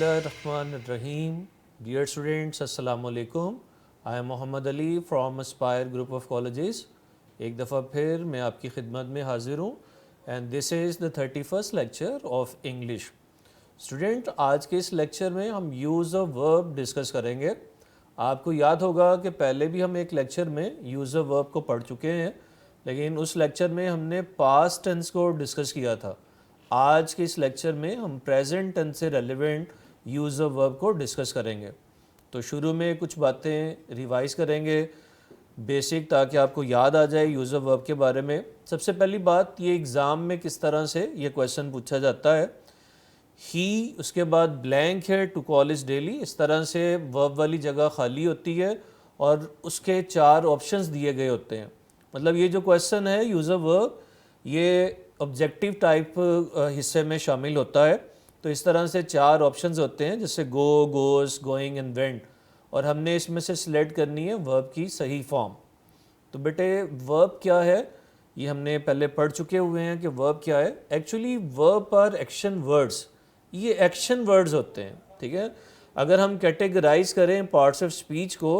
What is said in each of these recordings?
Bismillahirrahmanirrahim. Dear students, Assalamu alaikum. I am Mohammad Ali from Aspire Group of Colleges. एक दफ़ा फिर मैं आपकी खिदमत में हाजिर हूँ and this is the 31st lecture of English. Student, आज के इस लेक्चर में हम यूज़ ऑफ वर्ब डिस्कस करेंगे. आपको याद होगा कि पहले भी हम एक लेक्चर में यूज़ ऑफ वर्ब को पढ़ चुके हैं, लेकिन उस लेक्चर में हमने पास्ट टेंस को डिस्कस किया था. आज के इस लेक्चर में हम प्रेजेंट टेंस से रेलेवेंट यूज़ ऑफ वर्ब को डिस्कस करेंगे. तो शुरू में कुछ बातें रिवाइज करेंगे बेसिक, ताकि आपको याद आ जाए यूज़ ऑफ वर्ब के बारे में. सबसे पहली बात, ये एग्ज़ाम में किस तरह से ये क्वेश्चन पूछा जाता है. ही, उसके बाद ब्लैंक है, टू कॉलेज डेली, इस तरह से वर्ब वाली जगह खाली होती है और उसके 4 ऑप्शंस दिए गए होते हैं. मतलब ये जो क्वेश्चन है यूज़ ऑफ वर्ब, ये ऑब्जेक्टिव टाइप हिस्से में शामिल होता है. तो इस तरह से 4 ऑप्शंस होते हैं, जैसे गो, गोस, गोइंग एंड वेंट, और हमने इसमें से सिलेक्ट करनी है वर्ब की सही फॉर्म. तो बेटे, वर्ब क्या है ये हमने पहले पढ़ चुके हुए हैं कि वर्ब क्या है. Actually verb are action words, ये एक्शन वर्ड्स होते हैं. ठीक है, अगर हम कैटेगराइज करें पार्ट्स ऑफ स्पीच को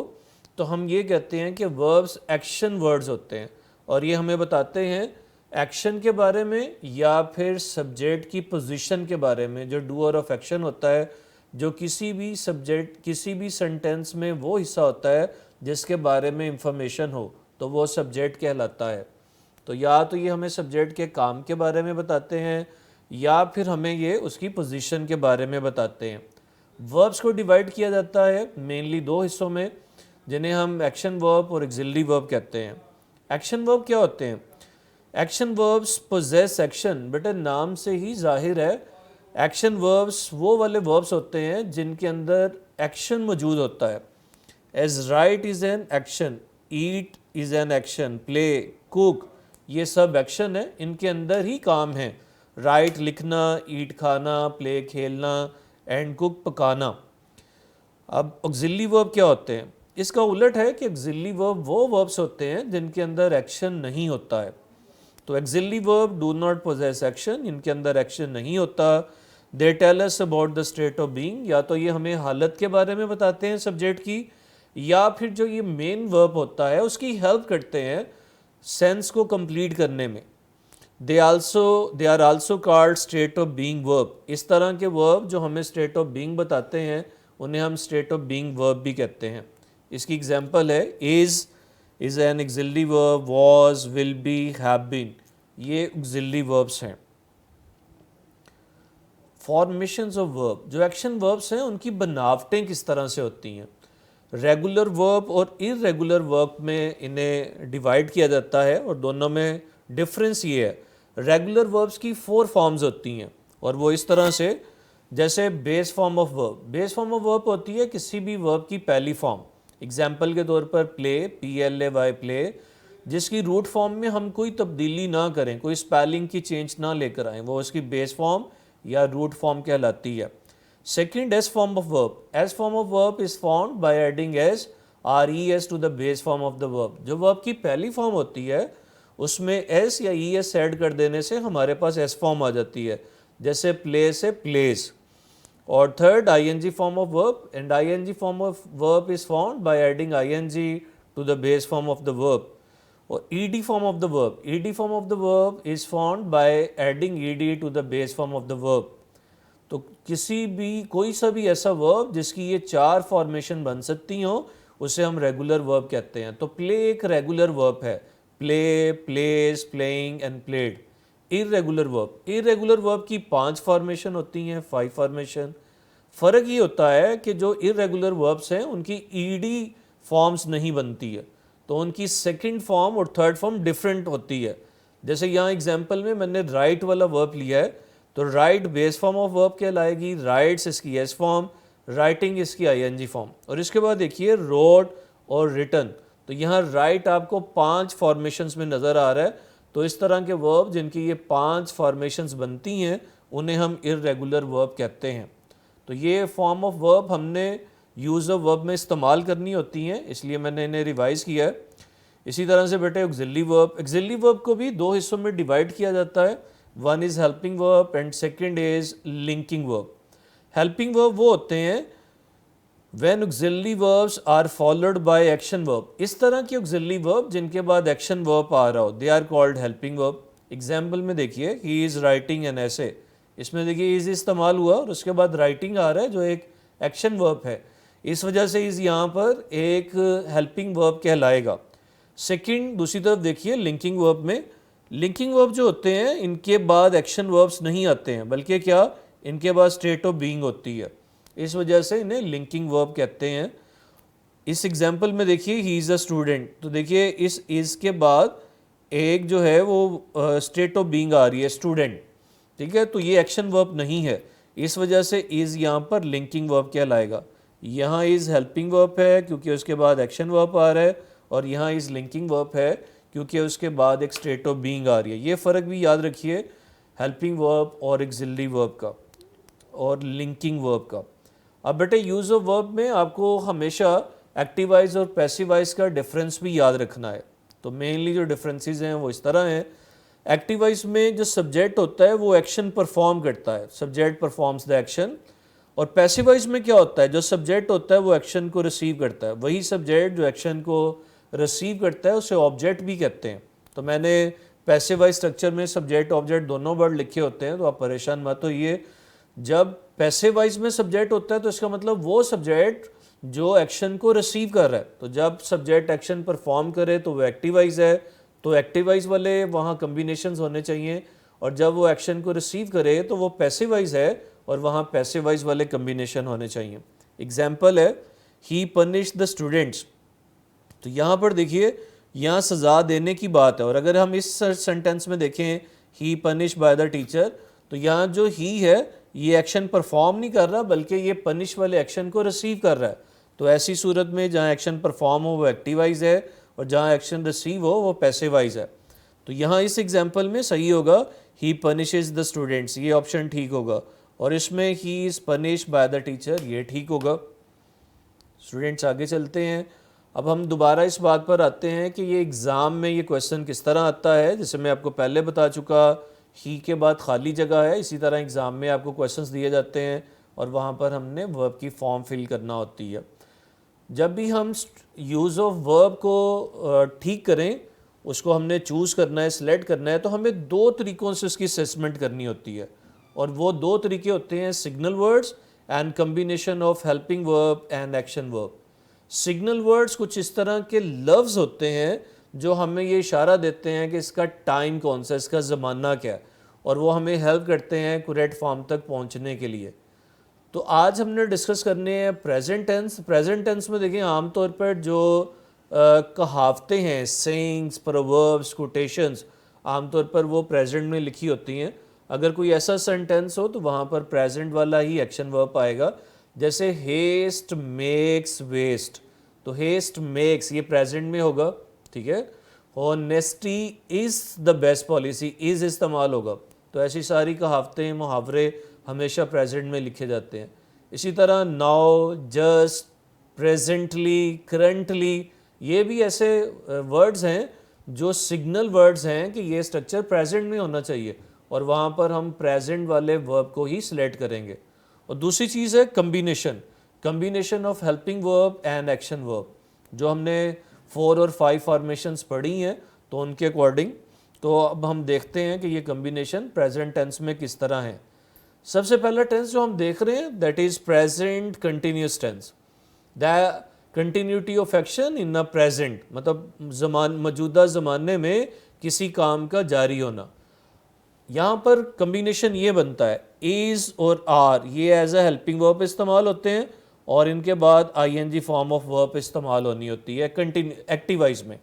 तो हम ये कहते हैं कि वर्ब्स एक्शन वर्ड्स होते हैं, और ये हमें बताते हैं एक्शन के बारे में या फिर सब्जेक्ट की पोजीशन के बारे में. जो डूअर ऑफ एक्शन होता है, जो किसी भी सब्जेक्ट, किसी भी सेंटेंस में वो हिस्सा होता है जिसके बारे में इंफॉर्मेशन हो, तो वो सब्जेक्ट कहलाता है. तो या तो ये हमें सब्जेक्ट के काम के बारे में बताते हैं या फिर हमें ये उसकी पोजीशन के बारे में बताते हैं. वर्ब्स को डिवाइड किया जाता है मेनली 2 हिस्सों में, जिन्हें हम एक्शन वर्ब और एक्सिलरी वर्ब कहते हैं. एक्शन वर्ब क्या होते हैं? Action verbs possess action. बेटा, नाम से ही जाहिर है एक्शन वर्ब्स वो वाले वर्ब्स होते हैं जिनके अंदर एक्शन मौजूद होता है. As write is an action, eat is an action, play, cook, ये सब एक्शन है, इनके अंदर ही काम है. राइट लिखना, ईट खाना, प्ले खेलना, एंड कुक पकाना. अब ऑक्सिलरी वर्ब क्या होते हैं? इसका उलट है कि ऑक्सिलरी वर्ब वो वर्ब्स होते हैं जिनके अंदर एक्शन नहीं होता है. तो auxiliary verb do not possess action, इनके अंदर एक्शन नहीं होता. They tell us about the state of being, या तो ये हमें हालत के बारे में बताते हैं सब्जेक्ट की, या फिर जो ये मेन वर्ब होता है उसकी हेल्प करते हैं सेंस को कंप्लीट करने में. They are also called state of being verb. इस तरह के वर्ब जो हमें स्टेट ऑफ बीइंग बताते हैं उन्हें हम स्टेट ऑफ बीइंग वर्ब भी कहते हैं. इसकी एग्जांपल है is an auxiliary verb, was, will be, have been, ये ऑक्सिलरी वर्ब्स हैं. फॉर्मेशंस ऑफ वर्ब, जो एक्शन वर्ब्स हैं उनकी बनावटें किस तरह से होती हैं. रेगुलर वर्ब और इर्रेगुलर वर्ब में इन्हें डिवाइड किया जाता है, और दोनों में डिफरेंस ये है. रेगुलर वर्ब्स की 4 फॉर्म्स होती हैं, और वो इस तरह से, जैसे base form of verb. Base form of verb होती है किसी भी वर्ब की पहली फॉर्म. एग्जाम्पल के तौर पर प्ले, PLAY, प्ले, जिसकी रूट फॉर्म में हम कोई तब्दीली ना करें, कोई स्पेलिंग की चेंज ना लेकर आएँ, वो उसकी बेस फॉर्म या रूट फॉर्म कहलाती है. Second, s form of verb. S form of verb is found by adding s, RES to the base form of the verb. जो वर्ब की पहली फॉर्म होती है उसमें एस या ES ऐड कर देने से हमारे पास एस फॉर्म आ जाती है, जैसे प्ले से प्लेस. और third, ING form of verb, and ING form of verb is found by adding ING to the base form of the verb. और ED form of the verb. ED form of the verb is found by adding ED to the base form of the verb. तो किसी भी, कोई सा भी ऐसा verb जिसकी ये 4 फॉर्मेशन बन सकती हो उसे हम रेगुलर वर्ब कहते हैं. तो प्ले एक रेगुलर वर्ब है, play, place, playing and played. Irregular verb, irregular verb की 5 फॉर्मेशन होती हैं, 5 फॉर्मेशन. फ़र्क ये होता है कि जो इर्रेगुलर वर्ब्स हैं उनकी ED फॉर्म्स नहीं बनती है, तो उनकी सेकंड फॉर्म और थर्ड फॉर्म डिफरेंट होती है. जैसे यहाँ एग्जांपल में मैंने राइट वाला वर्ब लिया है, तो write base form of verb कहलाएगी, राइट्स इसकी एस फॉर्म, राइटिंग इसकी ING फॉर्म. और इसके बाद देखिए रोट और रिटन, तो यहाँ राइट आपको 5 फॉर्मेशंस में नज़र आ रहा है. तो इस तरह के वर्ब जिनकी ये 5 फॉर्मेशंस बनती हैं उन्हें हम इर्रेगुलर वर्ब कहते हैं. तो ये फॉर्म ऑफ वर्ब हमने यूज़ ऑफ वर्ब में इस्तेमाल करनी होती हैं, इसलिए मैंने इन्हें रिवाइज़ किया है. इसी तरह से बेटे ऑक्सिलरी वर्ब, ऑक्सिलरी वर्ब को भी 2 हिस्सों में डिवाइड किया जाता है. One is helping verb and second is linking verb. Helping verb वो होते हैं when auxiliary verbs are followed by action verb. इस तरह की ऑक्सिलरी वर्ब जिनके बाद एक्शन वर्ब आ रहा हो, they are called helping verb. Example में देखिए, ही इज़ राइटिंग एन ऐसे, इसमें देखिए इज़ इस्तेमाल हुआ और उसके बाद राइटिंग आ रहा है जो एक एक्शन वर्ब है, इस वजह से इज़ यहाँ पर एक हेल्पिंग वर्ब कहलाएगा। सेकंड, दूसरी तरफ देखिए लिंकिंग वर्ब में, लिंकिंग वर्ब जो होते हैं इनके बाद एक्शन वर्ब्स नहीं आते हैं, बल्कि क्या, इनके बाद स्टेट ऑफ बीइंग होती है, इस वजह से इन्हें लिंकिंग वर्ब कहते हैं। इस एग्जांपल में देखिए ही इज़ अ स्टूडेंट, तो देखिए इस इज़ के बाद एक जो है वो स्टेट ऑफ बीइंग आ रही है स्टूडेंट, ठीक है, तो ये एक्शन वर्ब नहीं है, इस वजह से इज़ यहाँ पर लिंकिंग वर्ब कहलाएगा। यहाँ इज़ हेल्पिंग वर्ब है क्योंकि उसके बाद एक्शन वर्ब आ रहा है, और यहाँ इज़ लिंकिंग वर्ब है क्योंकि उसके बाद एक स्टेट ऑफ बीइंग आ रही है। ये फ़र्क भी याद रखिए हेल्पिंग वर्ब और एक्सिलरी वर्ब का और लिंकिंग वर्ब का। अब बेटे यूज़ ऑफ वर्ब में आपको हमेशा एक्टिवाइज और पैसिवाइज का डिफरेंस भी याद रखना है। तो मेनली जो डिफरेंसेस हैं वो इस तरह हैं। एक्टिवाइज में जो सब्जेक्ट होता है वो एक्शन परफॉर्म करता है, सब्जेक्ट परफॉर्म्स द एक्शन। और पैसिवाइज में क्या होता है, जो सब्जेक्ट होता है वो एक्शन को रिसीव करता है, वही सब्जेक्ट जो एक्शन को रिसीव करता है उसे ऑब्जेक्ट भी कहते हैं। तो मैंने पैसिवाइज स्ट्रक्चर में सब्जेक्ट ऑब्जेक्ट दोनों वर्ड लिखे होते हैं, तो आप परेशान मत होइए। जब पैसिवाइज में सब्जेक्ट होता है तो इसका मतलब वो सब्जेक्ट जो एक्शन को रिसीव कर रहा है, तो जब सब्जेक्ट एक्शन परफॉर्म करे तो वो एक्टिवाइज है, तो एक्टिवाइज वाले वहाँ कम्बिनेशंस होने चाहिए, और जब वो एक्शन को रिसीव करे तो वो पैसिवाइज है और वहाँ पैसिवाइज वाले कम्बिनेशन होने चाहिए। एग्जाम्पल है ही पनिश द स्टूडेंट्स, तो यहाँ पर देखिए यहाँ सज़ा देने की बात है, और अगर हम इस सेंटेंस में देखें ही पनिश बाय द टीचर, तो यहाँ जो ही है ये एक्शन परफॉर्म नहीं कर रहा बल्कि ये पनिश वाले एक्शन को रिसीव कर रहा है। तो ऐसी सूरत में जहाँ एक्शन परफॉर्म हो वो एक्टिवाइज है और जहाँ एक्शन रिसीव हो वो पैसिवाइज है। तो यहाँ इस एग्जाम्पल में सही होगा ही पनिशेज द स्टूडेंट्स, ये ऑप्शन ठीक होगा, और इसमें he is punish by the teacher, ये ठीक होगा। स्टूडेंट्स आगे चलते हैं। अब हम दोबारा इस बात पर आते हैं कि ये एग्ज़ाम में ये क्वेश्चन किस तरह आता है। जैसे मैं आपको पहले बता चुका, ही के बाद खाली जगह है, इसी तरह एग्ज़ाम में आपको क्वेश्चंस दिए जाते हैं और वहाँ पर हमने वर्ब की फॉर्म फिल करना होती है। जब भी हम यूज़ ऑफ वर्ब को ठीक करें, उसको हमने चूज़ करना है, सिलेक्ट करना है, तो हमें दो तरीक़ों से उसकी असेसमेंट करनी होती है, और वो दो तरीके होते हैं signal words and combination of helping verb and action verb. Signal words कुछ इस तरह के लफ्ज़ होते हैं जो हमें ये इशारा देते हैं कि इसका टाइम कौन सा, इसका ज़माना क्या है, और वो हमें हेल्प करते हैं करेक्ट फॉर्म तक पहुंचने के लिए। तो आज हमने डिस्कस करने हैं प्रेजेंट टेंस। प्रेजेंट टेंस में देखिए आमतौर पर जो कहावतें हैं, सेइंग्स, प्रोवर्ब्स, कोटेशंस, आमतौर पर वो प्रेजेंट में लिखी होती हैं। अगर कोई ऐसा सेंटेंस हो तो वहाँ पर प्रेजेंट वाला ही एक्शन वर्ब आएगा। जैसे हेस्ट मेक्स वेस्ट, तो हेस्ट मेक्स ये प्रेजेंट में होगा, ठीक है। Honesty is the best policy, is इस्तेमाल होगा। तो ऐसी सारी कहावतें, मुहावरे हमेशा प्रेजेंट में लिखे जाते हैं। इसी तरह नाउ, जस्ट, प्रेजेंटली, करंटली, ये भी ऐसे वर्ड्स हैं जो सिग्नल वर्ड्स हैं कि ये स्ट्रक्चर प्रेजेंट में होना चाहिए, और वहाँ पर हम प्रेजेंट वाले वर्ब को ही सिलेक्ट करेंगे। और दूसरी चीज़ है combination, combination of helping verb and action verb. जो हमने 4 और 5 फॉर्मेशंस पढ़ी हैं तो उनके अकॉर्डिंग, तो अब हम देखते हैं कि ये कम्बिनेशन प्रेजेंट टेंस में किस तरह है। सबसे पहला टेंस जो हम देख रहे हैं that is present continuous tense. The continuity of action in a present, मतलब मौजूदा ज़माने में किसी काम का जारी होना। यहाँ पर कम्बिनेशन ये बनता है इज़ और आर, ये एज अ हेल्पिंग वर्ब इस्तेमाल होते हैं, और इनके बाद आईएनजी फॉर्म ऑफ वर्ब इस्तेमाल होनी होती है एक्टिवाइज में।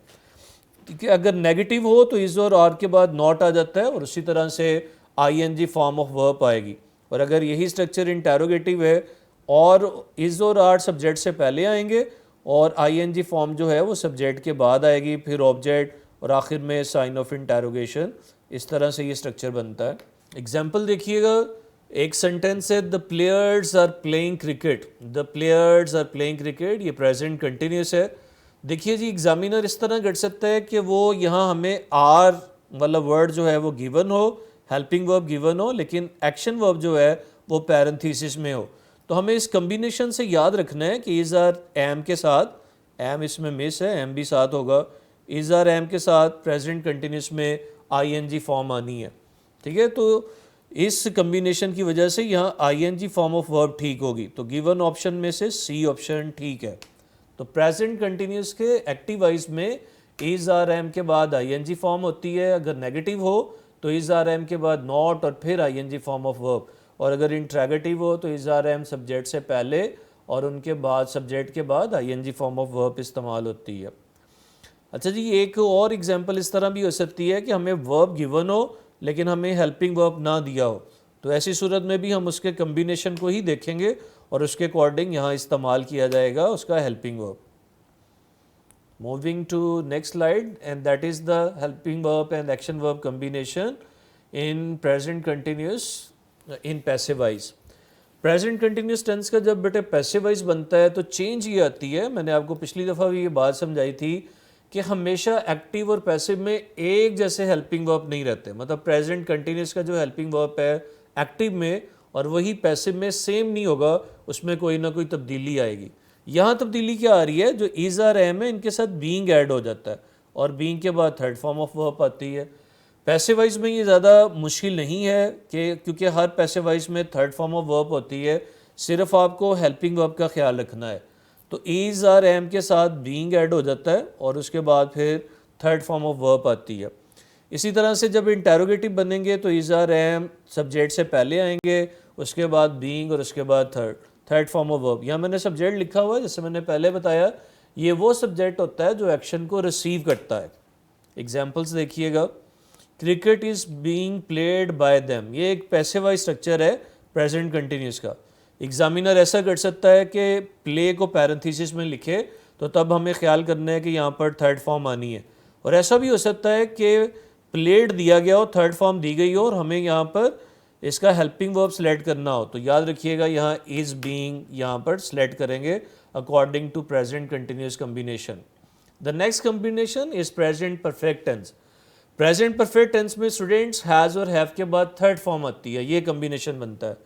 ठीक है, अगर नेगेटिव हो तो इज़ और आर के बाद नॉट आ जाता है और उसी तरह से आईएनजी फॉर्म ऑफ वर्ब आएगी। और अगर यही स्ट्रक्चर इंटेरोगेटिव है और इज़ और आर सब्जेक्ट से पहले आएंगे और आईएनजी फॉर्म जो है वो सब्जेक्ट के बाद आएगी, फिर ऑब्जेक्ट और आखिर में साइन ऑफ इंटेरोगेशन। इस तरह से ये स्ट्रक्चर बनता है। एग्जाम्पल देखिएगा, एक सेंटेंस है the players are playing cricket, the players are playing cricket, ये प्रेजेंट कंटिन्यूस है। देखिए जी, एग्जामिनर इस तरह कर सकता है कि वो यहाँ हमें आर वाला वर्ड जो है वो गिवन हो, हेल्पिंग वर्ब गिवन हो, लेकिन एक्शन वर्ब जो है वो पैरेंथीसिस में हो। तो हमें इस कम्बिनेशन से याद रखना है कि इज़ आर एम के साथ, एम इसमें मिस है, एम भी साथ होगा, इज़ आर एम के साथ प्रेजेंट कंटिन्यूस में आईएनजी फॉर्म आनी है। ठीक है, तो इस कम्बिनेशन की वजह से यहाँ आईएनजी फॉर्म ऑफ वर्ब ठीक होगी। तो गिवन ऑप्शन में से सी ऑप्शन ठीक है। तो प्रेजेंट कंटिन्यूस के एक्टिव वॉइस में इज़ आर एम के बाद आईएनजी फॉर्म होती है, अगर नेगेटिव हो तो इज़ आर एम के बाद नॉट और फिर आईएनजी फॉर्म ऑफ वर्ब, और अगर इंट्रैगेटिव हो तो इज़ आर एम सब्जेक्ट से पहले और उनके बाद सब्जेक्ट के बाद आईएनजी फॉर्म ऑफ वर्ब इस्तेमाल होती है। अच्छा जी, एक और एग्जांपल इस तरह भी हो सकती है कि हमें वर्ब गिवन हो लेकिन हमें हेल्पिंग वर्ब ना दिया हो, तो ऐसी सूरत में भी हम उसके कम्बिनेशन को ही देखेंगे और उसके अकॉर्डिंग यहाँ इस्तेमाल किया जाएगा उसका helping verb. Moving to next slide, and that is the helping verb and action verb combination in present continuous in passive voice. Present continuous tense का जब बेटे पैसिव वॉइस बनता है तो चेंज ये आती है, मैंने आपको पिछली दफ़ा भी ये बात समझाई थी कि हमेशा एक्टिव और पैसिव में एक जैसे हेल्पिंग वर्ब नहीं रहते। मतलब प्रेजेंट कंटिन्यूस का जो हेल्पिंग वर्ब है एक्टिव में और वही पैसिव में सेम नहीं होगा, उसमें कोई ना कोई तब्दीली आएगी। यहाँ तब्दीली क्या आ रही है, जो इज़ आर एम है इनके साथ बीइंग ऐड हो जाता है और बीइंग के बाद थर्ड फॉर्म ऑफ वर्ब आती है। पैसिव वॉइस में ये ज़्यादा मुश्किल नहीं है कि क्योंकि हर पैसिव वॉइस में थर्ड फॉर्म ऑफ वर्ब होती है, सिर्फ आपको हेल्पिंग वर्ब का ख्याल रखना है। तो इज़ आर एम के साथ बीइंग ऐड हो जाता है और उसके बाद फिर थर्ड फॉर्म ऑफ वर्ब आती है। इसी तरह से जब इंटेरोगेटिव बनेंगे तो इज़ आर एम सब्जेक्ट से पहले आएंगे, उसके बाद बीइंग और उसके बाद थर्ड फॉर्म ऑफ वर्ब। यहाँ मैंने सब्जेक्ट लिखा हुआ है, जैसे मैंने पहले बताया, ये वो सब्जेक्ट होता है जो एक्शन को रिसीव करता है। एग्जाम्पल्स देखिएगा, cricket is being played by them, ये एक पैसिव वॉइस स्ट्रक्चर है प्रेजेंट कंटिन्यूस का। एग्जामिनर ऐसा कर सकता है कि प्ले को पैरेंथेसिस में लिखे, तो तब हमें ख्याल करना है कि यहाँ पर थर्ड फॉर्म आनी है। और ऐसा भी हो सकता है कि प्लेड दिया गया हो, थर्ड फॉर्म दी गई हो और हमें यहाँ पर इसका हेल्पिंग वर्ब सेलेक्ट करना हो, तो याद रखिएगा यहाँ इज़ बीइंग यहाँ पर सेलेक्ट करेंगे according to present continuous combination. The next combination is present perfect tense. Present perfect tense में स्टूडेंट्स हैज़ और हैव के बाद थर्ड फॉर्म आती है, ये कम्बिनेशन बनता है।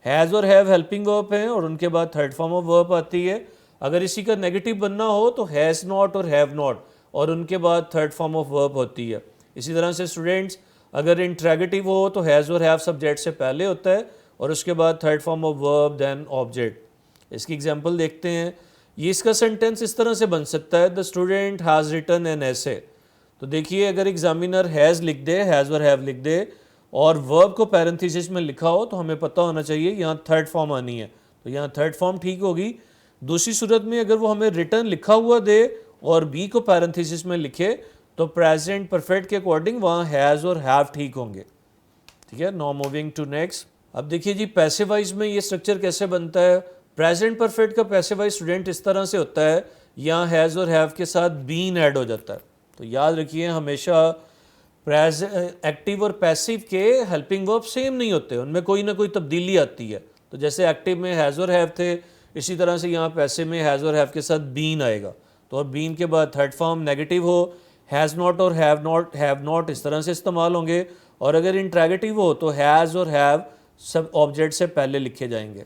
हैज़ और हैव हेल्पिंग वर्ब हैं और उनके बाद थर्ड फॉर्म ऑफ वर्ब आती है। अगर इसी का नेगेटिव बनना हो तो हैज़ नॉट और हैव नॉट और उनके बाद थर्ड फॉर्म ऑफ वर्ब होती है। इसी तरह से स्टूडेंट्स अगर इंट्रैगेटिव हो तो हैज़ और हैव सब्जेक्ट से पहले होता है और उसके बाद third form of verb then object. इसकी एग्जांपल देखते हैं। ये इसका सेंटेंस इस तरह से बन सकता है, the student has written an essay. तो देखिए, अगर एग्जामिनर हैज़ लिख दे, हैज़ और हैव लिख दे और वर्ब को पैरेंथेसिस में लिखा हो, तो हमें पता होना चाहिए यहाँ थर्ड फॉर्म आनी है, तो यहाँ थर्ड फॉर्म ठीक होगी। दूसरी सूरत में अगर वो हमें रिटन लिखा हुआ दे और बी को पैरेंथेसिस में लिखे तो प्रेजेंट परफेक्ट के अकॉर्डिंग वहाँ हैज़ और हैव ठीक होंगे। ठीक है, नाउ मूविंग टू नेक्स्ट। अब देखिए जी, पैसिव वॉइस में ये स्ट्रक्चर कैसे बनता है। प्रेजेंट परफेक्ट का पैसिव वॉइस स्टूडेंट इस तरह से होता है, यहाँ हैज़ और हैव के साथ बीन ऐड हो जाता है। तो याद रखिए, हमेशा एक्टिव और पैसिव के हेल्पिंग वर्ब सेम नहीं होते, उनमें कोई ना कोई तब्दीली आती है। तो जैसे एक्टिव में हैज़ और हैव थे, इसी तरह से यहाँ पैसिव में हैज़ और हैव के साथ बीन आएगा। तो और बीन के बाद थर्ड फॉर्म नेगेटिव हो, हैज़ नॉट और हैव नॉट इस तरह से इस्तेमाल होंगे, और अगर इंट्रैगेटिव हो तो हैज़ और हैव सब ऑब्जेक्ट से पहले लिखे जाएंगे।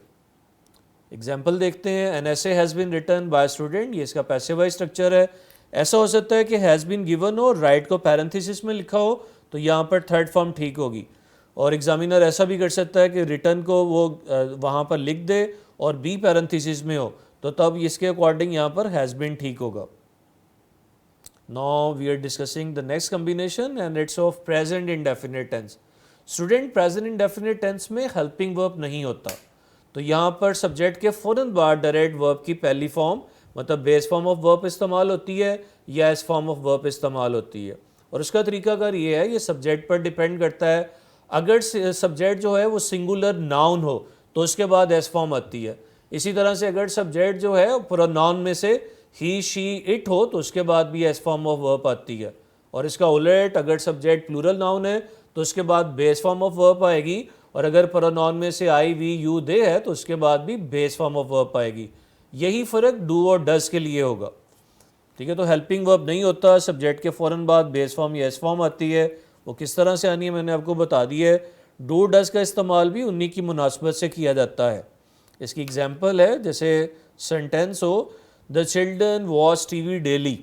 एग्जाम्पल देखते हैं। An essay has been written by student, ये इसका पैसिव वॉइस स्ट्रक्चर है। ऐसा हो सकता है कि हैज़ बीन गिवन हो, राइट को पैरेंथेसिस में लिखा हो, तो यहाँ पर थर्ड फॉर्म ठीक होगी। और एग्जामिनर ऐसा भी कर सकता है कि रिटन को वो वहाँ पर लिख दे और बी पैरेंथेसिस में हो, तो तब इसके अकॉर्डिंग यहाँ पर हैज़ बीन ठीक होगा। Now we are discussing the next combination and it's of present indefinite tense. Student present indefinite tense में helping verb नहीं होता, तो यहाँ पर सब्जेक्ट के फ़ौरन बाद डायरेक्ट वर्ब की पहली फॉर्म मतलब बेस फॉर्म ऑफ वर्ब इस्तेमाल होती है या एस फॉर्म ऑफ वर्ब इस्तेमाल होती है। और उसका तरीकाकार ये है, ये सब्जेक्ट पर डिपेंड करता है। अगर सब्जेक्ट जो है वो सिंगुलर नाउन हो तो उसके बाद एस फॉर्म आती है। इसी तरह से अगर सब्जेक्ट जो है प्रोनाउन में से ही शी इट हो तो उसके बाद भी एस फॉर्म ऑफ वर्ब आती है। और इसका उलट, अगर सब्जेक्ट प्लूरल नाउन है तो उसके बाद बेस फॉर्म ऑफ वर्ब आएगी, और अगर प्रोनाउन में से आई वी यू दे है तो उसके बाद भी बेस फॉर्म ऑफ वर्ब आएगी। यही फ़र्क डू और डज के लिए होगा। ठीक है, तो हेल्पिंग वर्ब नहीं होता, सब्जेक्ट के फ़ौरन बाद बेस फॉर्म या एस फॉर्म आती है। वो किस तरह से आनी है मैंने आपको बता दी है। डू डज का इस्तेमाल भी उन्हीं की मुनासबत से किया जाता है। इसकी एग्जांपल है, जैसे सेंटेंस हो the children watch TV daily,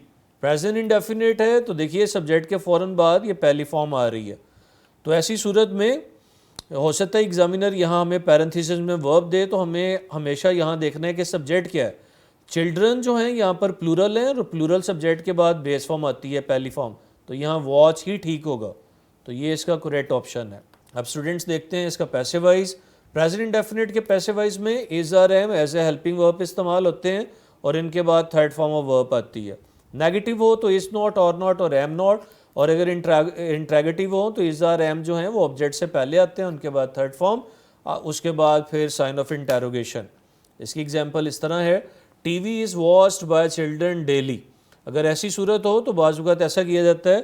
present indefinite है तो देखिए सब्जेक्ट के फ़ौरन बाद ये पहली फॉर्म आ रही है। तो ऐसी सूरत में हो सकता है एग्जामिनर यहाँ हमें पैरेंथेसिस में वर्ब दे, तो हमें हमेशा यहाँ देखना है कि सब्जेक्ट क्या है। चिल्ड्रन जो हैं यहाँ पर प्लूरल है और प्लूरल सब्जेक्ट के बाद बेस फॉर्म आती है पहली फॉर्म, तो यहाँ वॉच ही ठीक होगा। तो ये इसका करेक्ट ऑप्शन है। अब स्टूडेंट्स देखते हैं इसका पैसिव वाइज। प्रेजेंट इंडेफिनिट के पैसिव वाइज में is are am as a helping verb इस्तेमाल होते हैं और इनके बाद थर्ड फॉर्म ऑफ वर्ब आती है। नेगेटिव हो तो इज नॉट और एम नॉट, और अगर इंट्रैगेटिव हो तो इज आर एम जो हैं वो ऑब्जेक्ट से पहले आते हैं, उनके बाद थर्ड फॉर्म, उसके बाद फिर साइन ऑफ इंटेरोगेशन। इसकी एग्जांपल इस तरह है, TV is watched bye children daily. अगर ऐसी सूरत हो तो बाज़ वक़्त ऐसा किया जाता है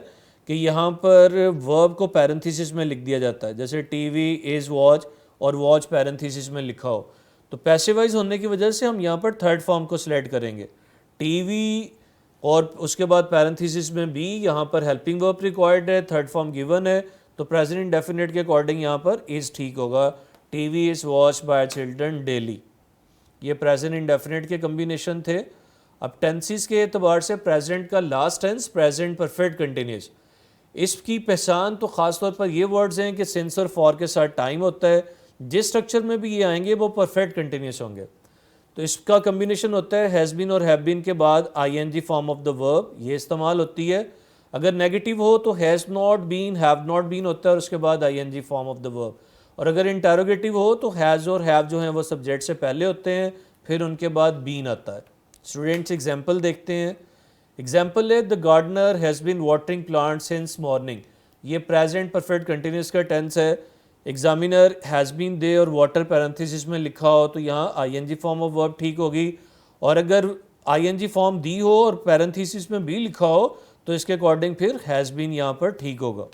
कि यहाँ पर वर्ब को पैरेंथेसिस में लिख दिया जाता है, जैसे टीवी इज़ वॉच और वॉच पैरेंथेसिस में लिखा हो। तो पैसिवाइज होने की वजह से हम यहाँ पर थर्ड फॉर्म को सिलेक्ट करेंगे, टीवी और उसके बाद पैरेंथेसिस में भी यहाँ पर हेल्पिंग वर्ब रिक्वायर्ड है, थर्ड फॉर्म गिवन है, तो प्रेजेंट इंडेफिनिट के अकॉर्डिंग यहाँ पर इज़ ठीक होगा। TV is watch by children daily. ये प्रेजेंट इंडेफिनिट के कम्बिनेशन थे। अब टेंसेस के एतबार से प्रेजेंट का last tense present perfect continuous, इसकी पहचान तो ख़ास तौर पर ये वर्ड्स हैं कि सिंस और फॉर के साथ टाइम होता है, जिस स्ट्रक्चर में भी ये आएंगे वो परफेक्ट कंटिन्यूस होंगे। तो इसका कम्बिनेशन होता है हैज़ बीन और हैव बीन के बाद ING form of the verb, ये इस्तेमाल होती है। अगर नेगेटिव हो तो has not been, have not been होता है और उसके बाद ING form of the verb. और अगर इंटेरोगेटिव हो तो हैज़ और हैव जो हैं वो सब्जेक्ट से पहले होते हैं, फिर उनके बाद बीन आता है। स्टूडेंट्स एग्जाम्पल देखते हैं। एग्जाम्पल है the gardener has been watering plant since morning, ये प्रेजेंट परफेक्ट कंटिन्यूस का टेंस है। एग्जामिनर हैज़ बीन दे और वाटर पैरेंथेसिस में लिखा हो तो यहाँ आईएनजी फॉर्म ऑफ वर्ब ठीक होगी, और अगर आईएनजी फॉर्म दी हो और पैरेंथेसिस में भी लिखा हो तो इसके अकॉर्डिंग फिर हैज़ बीन यहाँ पर ठीक होगा।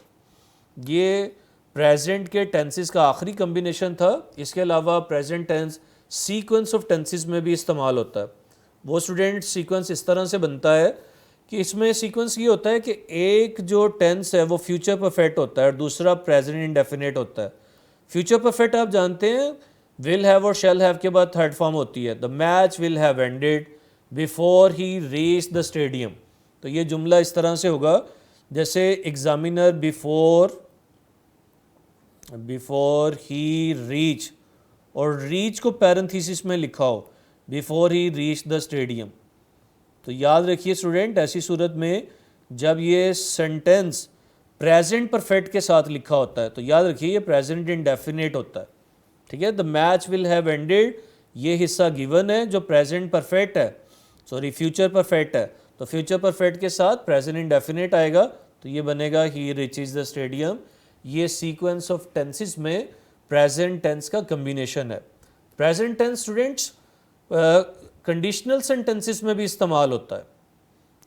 ये प्रेजेंट के टेंसेस का आखिरी कम्बिनेशन था। इसके अलावा present tense sequence of tenses में भी इस्तेमाल होता है। वो स्टूडेंट सीक्वेंस इस तरह से बनता है कि इसमें सीक्वेंस ये होता है कि एक जो टेंस है वो फ्यूचर परफेक्ट होता है और दूसरा प्रेजेंट इंडेफिनिट होता है। फ्यूचर परफेक्ट आप जानते हैं विल हैव और शैल हैव के बाद थर्ड फॉर्म होती है, the match will have ended before he reach the stadium. तो ये जुमला इस तरह से होगा जैसे एग्जामिनर बिफोर ही रीच, और रीच को पैरेंथेसिस में लिखा हो before he reach the stadium. तो याद रखिए स्टूडेंट, ऐसी सूरत में जब ये सेंटेंस प्रेजेंट परफेक्ट के साथ लिखा होता है तो याद रखिए ये प्रेजेंट इंडेफिनिट होता है। ठीक है, the match will have ended, ये हिस्सा गिवन है जो प्रेजेंट परफेक्ट है, सॉरी फ्यूचर परफेक्ट है, तो फ्यूचर परफेक्ट के साथ प्रेजेंट इंडेफिनिट आएगा तो ये बनेगा ही रीचेज द स्टेडियम। ये सीक्वेंस ऑफ टेंसेस में प्रेजेंट टेंस का कम्बिनेशन है। Present tense students conditional sentences में भी इस्तेमाल होता है।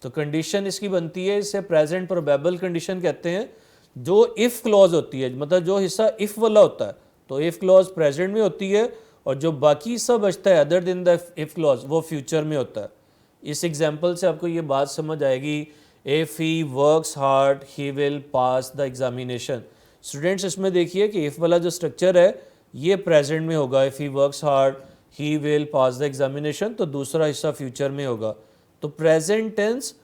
तो कंडीशन इसकी बनती है, इसे प्रेजेंट प्रोबेबल कंडीशन कहते हैं। जो इफ़ क्लॉज होती है, मतलब जो हिस्सा इफ़ वाला होता है, तो इफ़ क्लॉज प्रेजेंट में होती है और जो बाकी हिस्सा बचता है other than the if clause वो फ्यूचर में होता है। इस एग्जाम्पल से आपको ये बात समझ आएगी, if he works hard he will pass the examination. Students इसमें देखिए कि इफ़ वाला जो स्ट्रक्चर है ये प्रेजेंट में होगा, if he works hard he will pass the examination, तो दूसरा हिस्सा फ्यूचर में होगा। तो प्रेजेंट टेंस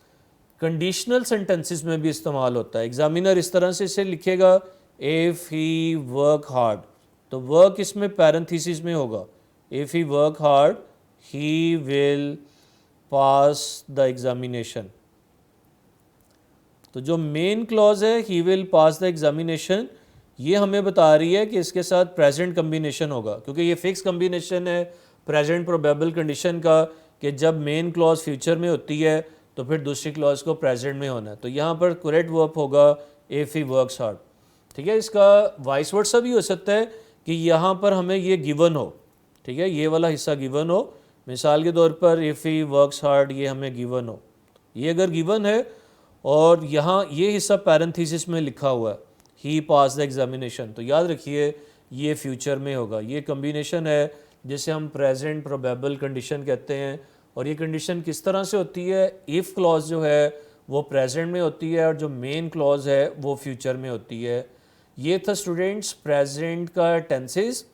कंडीशनल सेंटेंसेस में भी इस्तेमाल होता है। एग्जामिनर इस तरह से इसे लिखेगा इफ़ ही वर्क हार्ड, तो वर्क इसमें पैरेंथेसिस में होगा, if he work hard he will pass the examination. तो जो मेन क्लॉज है he will pass the examination, ये हमें बता रही है कि इसके साथ प्रेजेंट कम्बिनेशन होगा, क्योंकि ये फिक्स कम्बिनेशन है प्रेजेंट प्रोबेबल कंडीशन का कि जब मेन क्लॉज फ्यूचर में होती है तो फिर दूसरी क्लॉज को प्रेजेंट में होना है। तो यहाँ पर करेक्ट वर्ब होगा इफ़ ही वर्क्स हार्ड। ठीक है, इसका वाइस वर्सा भी हो सकता है कि यहाँ पर हमें ये गिवन हो, ठीक है, ये वाला हिस्सा गिवन हो। मिसाल के तौर पर इफ़ ही वर्क्स हार्ड ये हमें गिवन हो, ये अगर गिवन है और यहाँ ये हिस्सा पैरेंथेसिस में लिखा हुआ है ही पास द एग्जामिनेशन, तो याद रखिए ये फ्यूचर में होगा। ये कम्बिनेशन है जिसे हम प्रेजेंट प्रोबेबल कंडीशन कहते हैं। और ये कंडीशन किस तरह से होती है, इफ़ क्लॉज जो है वो प्रेजेंट में होती है और जो मेन क्लॉज है वो फ्यूचर में होती है। ये था स्टूडेंट्स प्रेजेंट का टेंसेस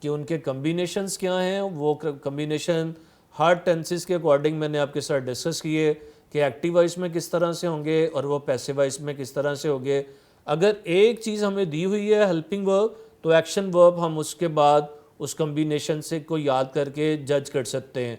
कि उनके कम्बिनेशंस क्या हैं, वो कम्बिनेशन हर टेंसेस के अकॉर्डिंग मैंने आपके साथ डिस्कस किए कि एक्टिव वॉइस में किस तरह से होंगे और वो पैसिव वॉइस में किस तरह से होंगे। अगर एक चीज़ हमें दी हुई है हेल्पिंग वर्ब, तो एक्शन वर्ब हम उसके बाद उस कम्बिनेशन से को याद करके जज कर सकते हैं।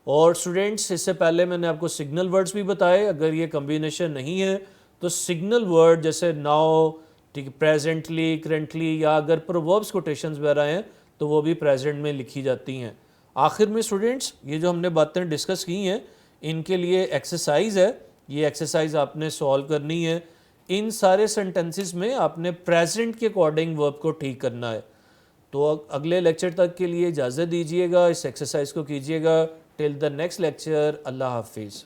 और स्टूडेंट्स, इससे पहले मैंने आपको सिग्नल वर्ड्स भी बताए। अगर ये कम्बिनेशन नहीं है तो सिग्नल वर्ड जैसे नाउ, ठीक है, प्रेजेंटली, करंटली, या अगर प्रोवर्ब्स कोटेशंस वगैरह हैं तो वो भी प्रेजेंट में लिखी जाती हैं। आखिर में स्टूडेंट्स, ये जो हमने बातें डिस्कस की हैं इनके लिए एक्सरसाइज है। ये एक्सरसाइज आपने सॉल्व करनी है। इन सारे सेंटेंसेस में आपने प्रेजेंट के अकॉर्डिंग वर्ब को ठीक करना है। तो अगले लेक्चर तक के लिए इजाज़त दीजिएगा, इस एक्सरसाइज को कीजिएगा। टिल द नेक्स्ट लेक्चर, अल्लाह हाफिज़।